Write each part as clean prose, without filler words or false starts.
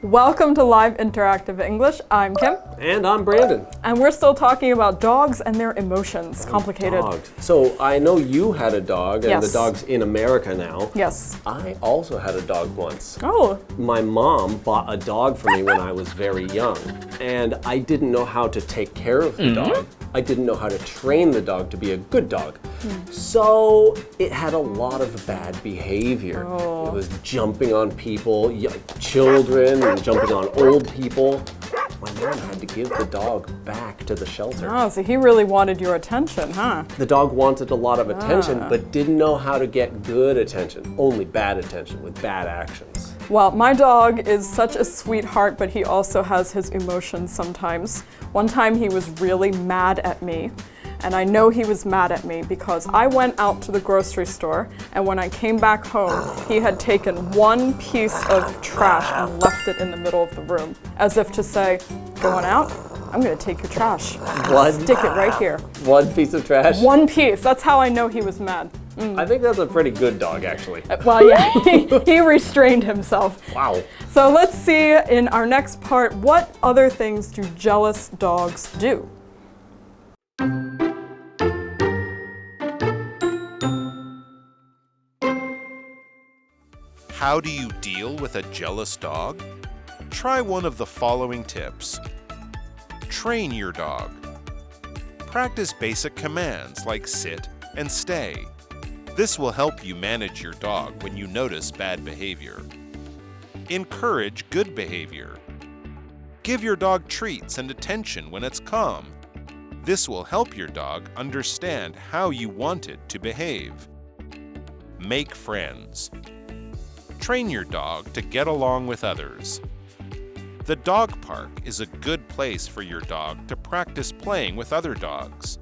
Welcome to Live Interactive English. I'm Kim. And I'm Brandon. And we're still talking about dogs and their emotions. Complicated. Dogs. So I know you had a dog, and Yes. the dog's in America now. Yes. I also had a dog once. Oh. My mom bought a dog for me when I was very young, and I didn't know how to take care of the dog. I didn't know how to train the dog to be a good dog. So it had a lot of bad behavior. It was jumping on people, children, and jumping on old people. My mom had to give the dog back to the shelter. Oh, so he really wanted your attention, huh? The dog wanted a lot of attention, but didn't know how to get good attention, only bad attention with bad actions. Well, my dog is such a sweetheart, but he also has his emotions sometimes. One time he was really mad at me, and I know he was mad at me because I went out to the grocery store, and when I came back home, he had taken one piece of trash and left it in the middle of the room, as if to say, going out? I'm gonna take your trash. Stick it right here. One piece of trash? One piece. That's how I know he was mad. I think that's a pretty good dog, actually. Well, yeah, he restrained himself. Wow. So let's see in our next part, what other things do jealous dogs do? How do you deal with a jealous dog? Try one of the following tips. Train your dog. Practice basic commands like sit and stay. This will help you manage your dog when you notice bad behavior. Encourage good behavior. Give your dog treats and attention when it's calm. This will help your dog understand how you want it to behave. Make friends. Train your dog to get along with others. The dog park is a good place for your dog to practice playing with other dogs.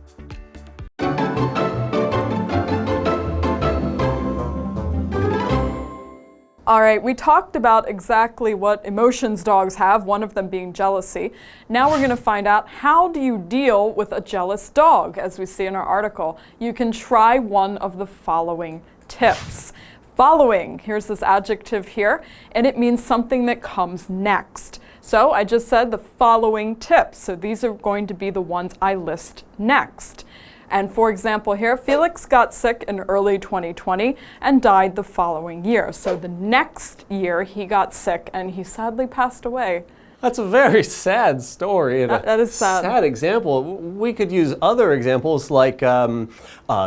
All right, we talked about exactly what emotions dogs have, one of them being jealousy. Now we're going to find out, how do you deal with a jealous dog? As we see in our article, you can try one of the following tips. Following, here's this adjective here, and it means something that comes next. So I just said the following tips. So these are going to be the ones I list next. And for example here, Felix got sick in early 2020 and died the following year. So the next year he got sick and he sadly passed away. That's a very sad story. And that is sad. Sad example. We could use other examples like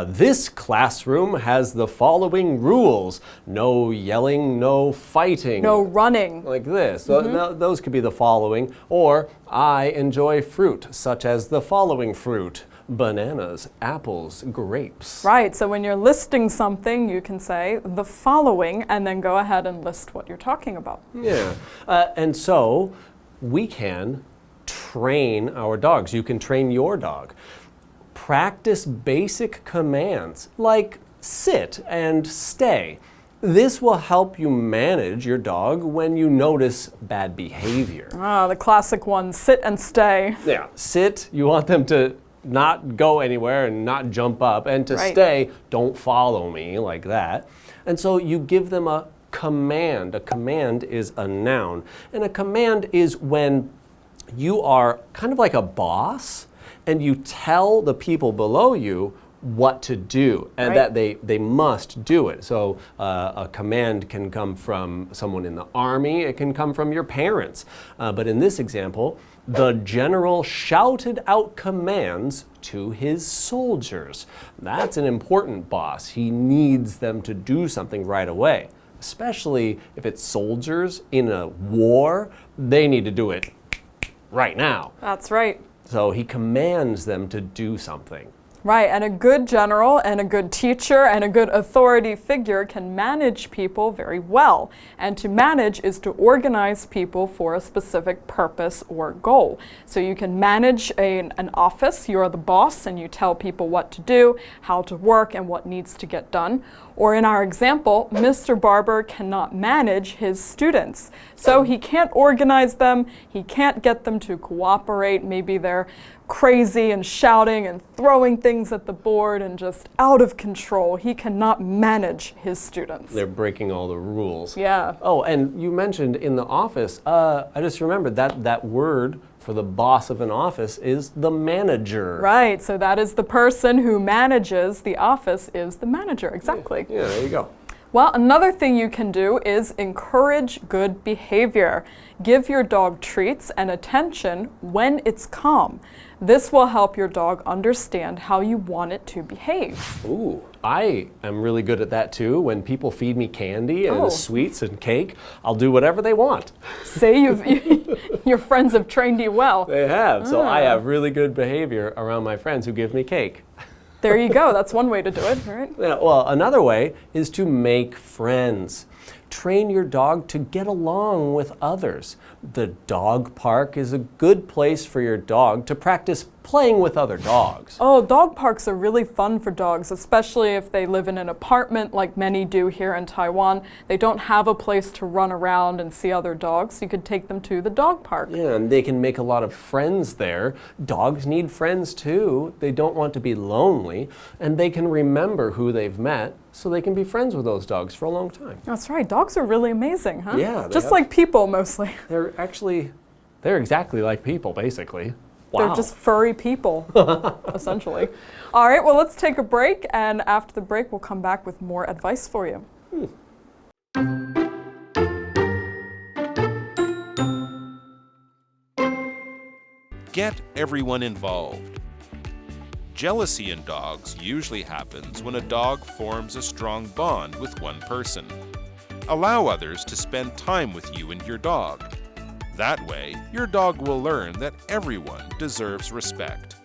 this classroom has the following rules. No yelling, no fighting. No running. Like this. Those could be the following. Or I enjoy fruit, such as the following fruit. Bananas, apples, grapes. Right, so when you're listing something, you can say the following and then go ahead and list what you're talking about. Yeah, and so we can train our dogs. You can train your dog. Practice basic commands like sit and stay. This will help you manage your dog when you notice bad behavior. Ah, the classic one, sit and stay. Yeah, sit, you want them to not go anywhere and not jump up, and to stay, don't follow me, like that. And so you give them a command. A command is a noun. And a command is when you are kind of like a boss and you tell the people below you what to do and that they must do it. So a command can come from someone in the army, it can come from your parents. But in this example, the general shouted out commands to his soldiers. That's an important boss. He needs them to do something right away. Especially if it's soldiers in a war, they need to do it right now. That's right. So he commands them to do something. Right, and a good general and a good teacher and a good authority figure can manage people very well. And to manage is to organize people for a specific purpose or goal. So you can manage an office, you're the boss, and you tell people what to do, how to work, and what needs to get done. Or in our example, Mr. Barber cannot manage his students. So he can't organize them, he can't get them to cooperate, maybe they're crazy and shouting and throwing things at the board and just out of control. He cannot manage his students. They're breaking all the rules. Yeah. Oh, and you mentioned in the office, I just remembered that word for the boss of an office is the manager. Right, so that is the person who manages the office is the manager. Exactly. Yeah, there you go. Well, another thing you can do is encourage good behavior. Give your dog treats and attention when it's calm. This will help your dog understand how you want it to behave. Ooh, I am really good at that too. When people feed me candy and sweets and cake, I'll do whatever they want. Say your friends have trained you well. They have, so I have really good behavior around my friends who give me cake. There you go. That's one way to do it, right? Yeah, well, another way is to make friends. Train your dog to get along with others. The dog park is a good place for your dog to practice playing with other dogs. Oh, dog parks are really fun for dogs, especially if they live in an apartment like many do here in Taiwan. They don't have a place to run around and see other dogs. You could take them to the dog park. Yeah, and they can make a lot of friends there. Dogs need friends too. They don't want to be lonely, and they can remember who they've met, so they can be friends with those dogs for a long time. That's right. Dogs are really amazing, huh? Yeah. Just like people, mostly. They're exactly like people, basically. Wow. They're just furry people, essentially. All right, well, let's take a break, and after the break, we'll come back with more advice for you. Get everyone involved. Jealousy in dogs usually happens when a dog forms a strong bond with one person. Allow others to spend time with you and your dog. That way, your dog will learn that everyone deserves respect.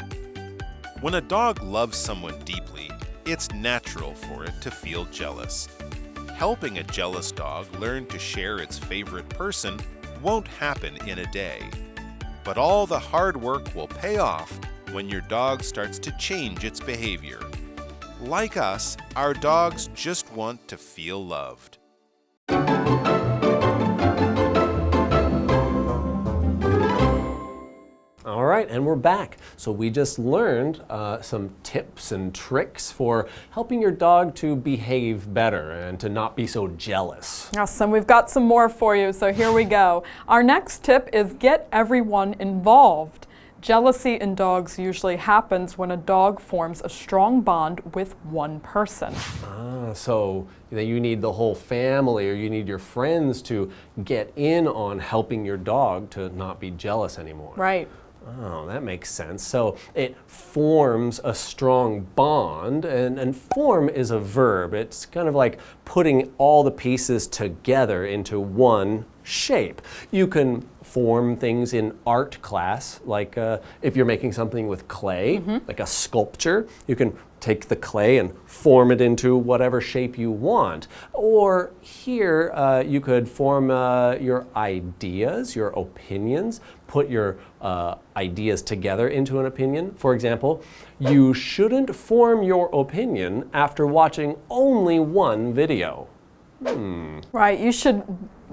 When a dog loves someone deeply, it's natural for it to feel jealous. Helping a jealous dog learn to share its favorite person won't happen in a day. But all the hard work will pay off when your dog starts to change its behavior. Like us, our dogs just want to feel loved. All right, and we're back. So we just learned some tips and tricks for helping your dog to behave better and to not be so jealous. Yes, and we've got some more for you, so here we go. Our next tip is get everyone involved. Jealousy in dogs usually happens when a dog forms a strong bond with one person. So you need the whole family or you need your friends to get in on helping your dog to not be jealous anymore. Right. Oh, that makes sense. So it forms a strong bond, and form is a verb. It's kind of like putting all the pieces together into one shape. You can form things in art class, like if you're making something with clay, like a sculpture, you can take the clay and form it into whatever shape you want. Or here, you could form your ideas, your opinions, put your ideas together into an opinion. For example, you shouldn't form your opinion after watching only one video. Right, you should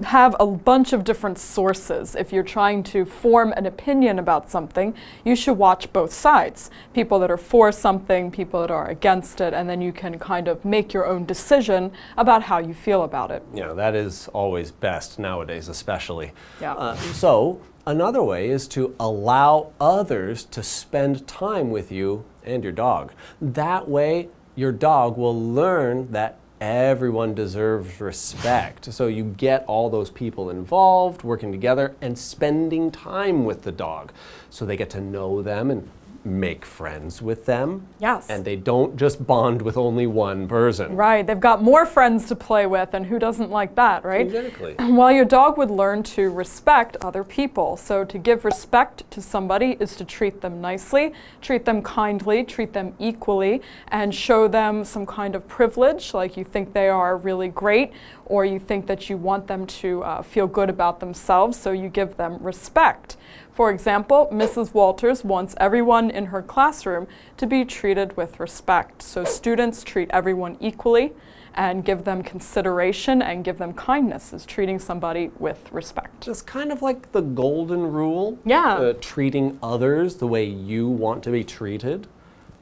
have a bunch of different sources. If you're trying to form an opinion about something, you should watch both sides. People that are for something, people that are against it, and then you can kind of make your own decision about how you feel about it. Yeah, that is always best nowadays, especially. Yeah. So another way is to allow others to spend time with you and your dog. That way, your dog will learn that everyone deserves respect. So you get all those people involved, working together, and spending time with the dog. So they get to know them and make friends with them. Yes. And they don't just bond with only one person. Right, they've got more friends to play with, and who doesn't like that, right? Exactly. Well, your dog would learn to respect other people. So to give respect to somebody is to treat them nicely, treat them kindly, treat them equally, and show them some kind of privilege, like you think they are really great, or you think that you want them to feel good about themselves, so you give them respect. For example, Mrs. Walters wants everyone in her classroom to be treated with respect. So students treat everyone equally and give them consideration and give them kindness is treating somebody with respect. Just kind of like the golden rule. Yeah. Treating others the way you want to be treated.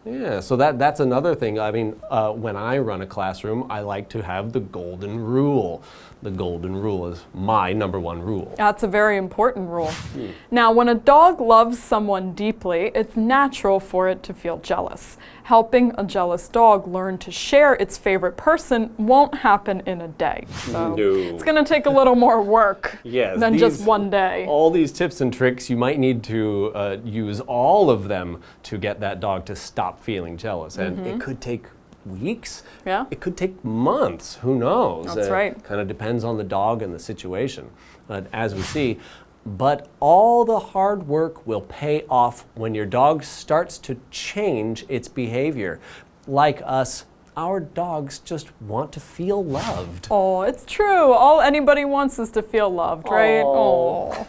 Yeah, so that's another thing. I mean, when I run a classroom, I like to have the golden rule. The golden rule is my number one rule. That's a very important rule. Now, when a dog loves someone deeply, it's natural for it to feel jealous. Helping a jealous dog learn to share its favorite person won't happen in a day. So it's going to take a little more work than just one day. All these tips and tricks, you might need to use all of them to get that dog to stop feeling jealous. And it could take weeks. Yeah. It could take months. Who knows? That's right. Kind of depends on the dog and the situation, as we see. But all the hard work will pay off when your dog starts to change its behavior. Like us, our dogs just want to feel loved. Oh, it's true. All anybody wants is to feel loved, right? Oh.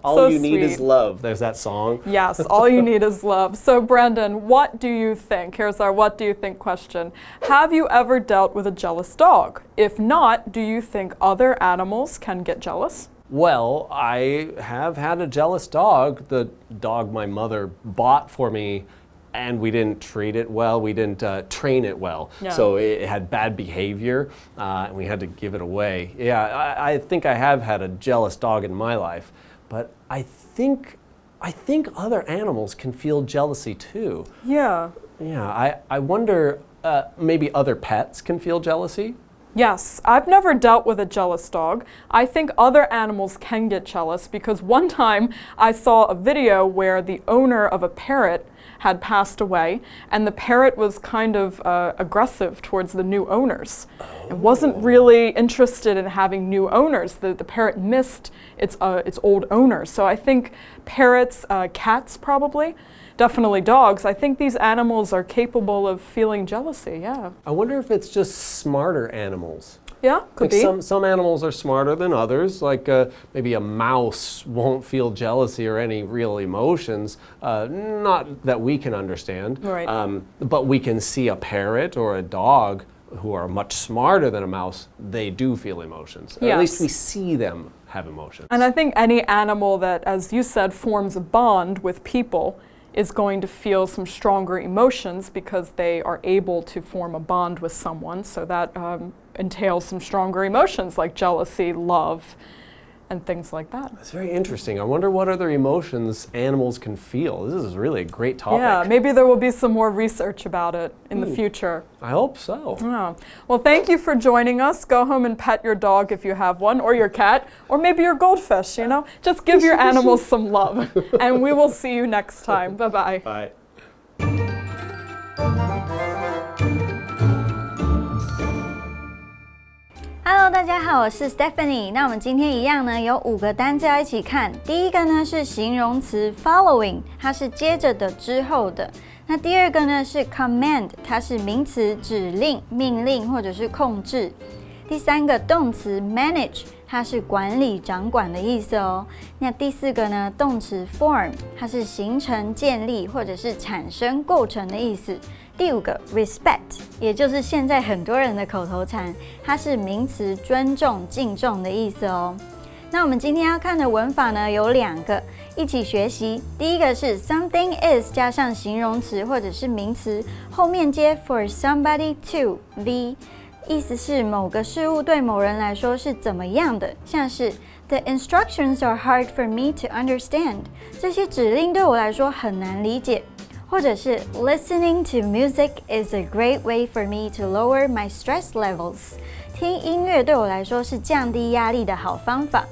All so you need is sweet. love. There's that song. Yes, all you need is love. So, Brandon, what do you think? Here's our what do you think question. Have you ever dealt with a jealous dog? If not, do you think other animals can get jealous? Well, I have had a jealous dog. The dog my mother bought for me, and we didn't treat it well. We didn't train it well. Yeah. So it had bad behavior, and we had to give it away. Yeah, I think I have had a jealous dog in my life, but I think other animals can feel jealousy too. Yeah. Yeah, I wonder, maybe other pets can feel jealousy? Yes, I've never dealt with a jealous dog. I think other animals can get jealous because one time I saw a video where the owner of a parrot had passed away and the parrot was kind of aggressive towards the new owners. It wasn't really interested in having new owners. The parrot missed its old owners. So I think parrots, cats probably, definitely dogs. I think these animals are capable of feeling jealousy, yeah. I wonder if it's just smarter animals. Yeah, could be. Some animals are smarter than others, like maybe a mouse won't feel jealousy or any real emotions, not that we can understand. Right. But we can see a parrot or a dog who are much smarter than a mouse, they do feel emotions. Yes. At least we see them have emotions. And I think any animal that, as you said, forms a bond with people is going to feel some stronger emotions because they are able to form a bond with someone. So that entails some stronger emotions like jealousy, love, and things like that. That's very interesting. I wonder what other emotions animals can feel. This is really a great topic. Yeah, maybe there will be some more research about it in the future. I hope so. Yeah. Well, thank you for joining us. Go home and pet your dog if you have one, or your cat, or maybe your goldfish, you know? Just give your animals some love. And we will see you next time. Bye-bye. Bye. Hello， 大家好，我是 Stephanie。那我们今天一样呢，有5个单字要一起看。第一个呢是形容词 following， 它是接着的、之后的。那第二个呢是 command， 它是名词，指令、命令或者是控制。第三个动词 manage， 它是管理、掌管的意思哦。那第四个呢动词 form， 它是形成、建立或者是产生、构成的意思。第5个 respect， 也就是现在很多人的口头禅，它是名词，尊重、敬重的意思哦。那我们今天要看的文法呢有2个，一起学习。第一个是 something is 加上形容词或者是名词，后面接 for somebody to the， 意思是某个事物对某人来说是怎么样的，像是 The instructions are hard for me to understand， 这些指令对我来说很难理解。或者是 Listening to music is a great way for me to lower my stress levels， 听音乐对我来说是降低压力的好方法。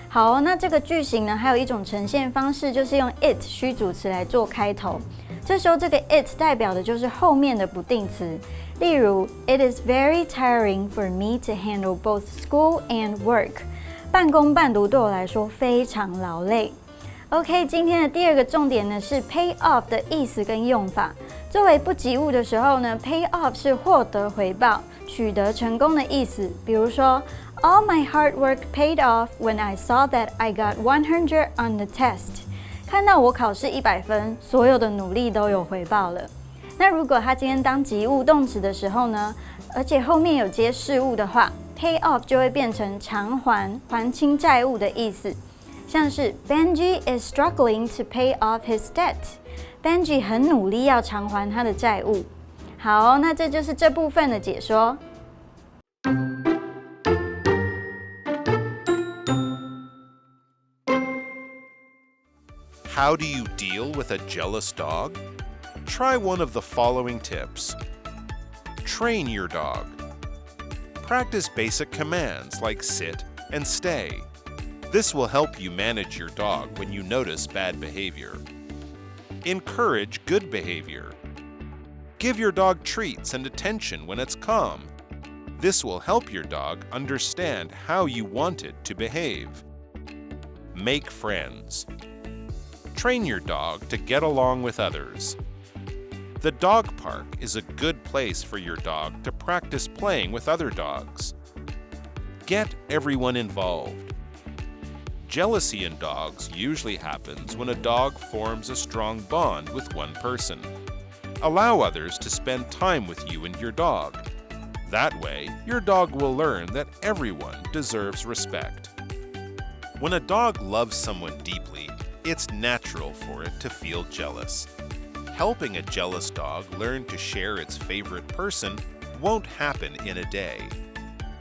好，那这个句型呢，还有一种呈现方式，就是用 it 虚主词来做开头。这时候这个 it 代表的就是后面的不定词。例如 It is very tiring for me to handle both school and work， 半工半读对我来说非常劳累。OK， 今天的第2个重点呢是 pay off 的意思跟用法。作为不及物的时候呢 ，pay off 是获得回报、取得成功的意思。比如说 ，All my hard work paid off when I saw that I got 100 on the test。看到我考试100分，所有的努力都有回报了。那如果他今天当及物动词的时候呢，而且后面有接事物的话 ，pay off 就会变成偿还、还清债务的意思。像是 Benji is struggling to pay off his debt。Benji 很努力要偿还他的债务。好，那这就是这部分的解说。How do you deal with a jealous dog? Try one of the following tips. Train your dog. Practice basic commands like sit and stay. This will help you manage your dog when you notice bad behavior. Encourage good behavior. Give your dog treats and attention when it's calm. This will help your dog understand how you want it to behave. Make friends. Train your dog to get along with others. The dog park is a good place for your dog to practice playing with other dogs. Get everyone involved. Jealousy in dogs usually happens when a dog forms a strong bond with one person. Allow others to spend time with you and your dog. That way, your dog will learn that everyone deserves respect. When a dog loves someone deeply, it's natural for it to feel jealous. Helping a jealous dog learn to share its favorite person won't happen in a day.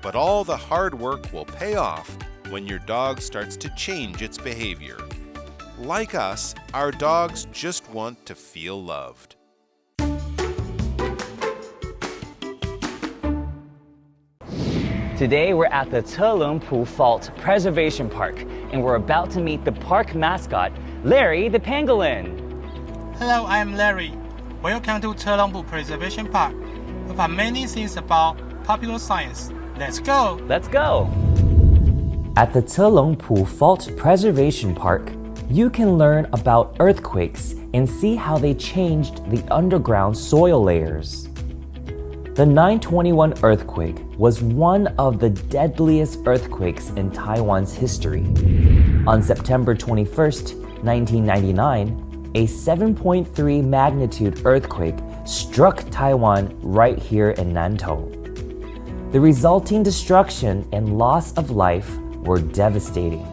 But all the hard work will pay off when your dog starts to change its behavior. Like us, our dogs just want to feel loved. Today we're at the Chelungpu Fault Preservation Park, and we're about to meet the park mascot, Larry the Pangolin. Hello, I'm Larry. Welcome to Chelungpu Preservation Park. We have many things about popular science. Let's go! Let's go! At the Chelungpu Fault Preservation Park, you can learn about earthquakes and see how they changed the underground soil layers. The 9/21 earthquake was one of the deadliest earthquakes in Taiwan's history. On September 21st, 1999, a 7.3 magnitude earthquake struck Taiwan right here in Nantou. The resulting destruction and loss of life were devastating.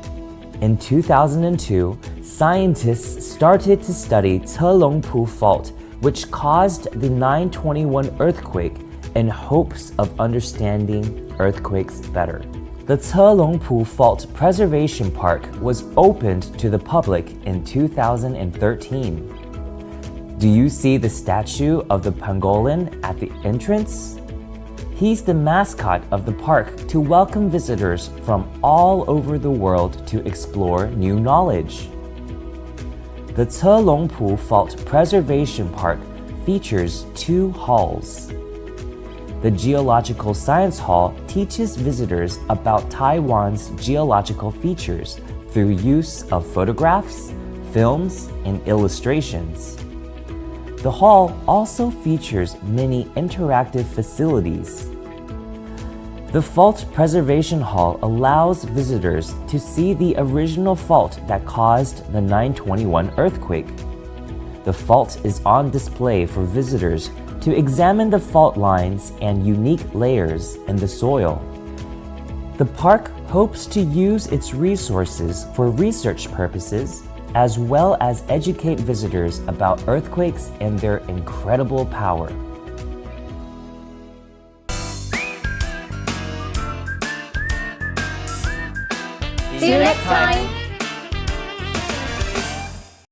In 2002, scientists started to study Chelungpu Fault, which caused the 9/21 earthquake, in hopes of understanding earthquakes better. The Chelungpu Fault Preservation Park was opened to the public in 2013. Do you see the statue of the pangolin at the entrance? He's the mascot of the park to welcome visitors from all over the world to explore new knowledge. The Chelungpu Fault Preservation Park features 2 halls. The Geological Science Hall teaches visitors about Taiwan's geological features through use of photographs, films, and illustrations. The hall also features many interactive facilities. The Fault Preservation Hall allows visitors to see the original fault that caused the 9/21 earthquake. The fault is on display for visitors to examine the fault lines and unique layers in the soil. The park hopes to use its resources for research purposes, as well as educate visitors about earthquakes and their incredible power. See you next time!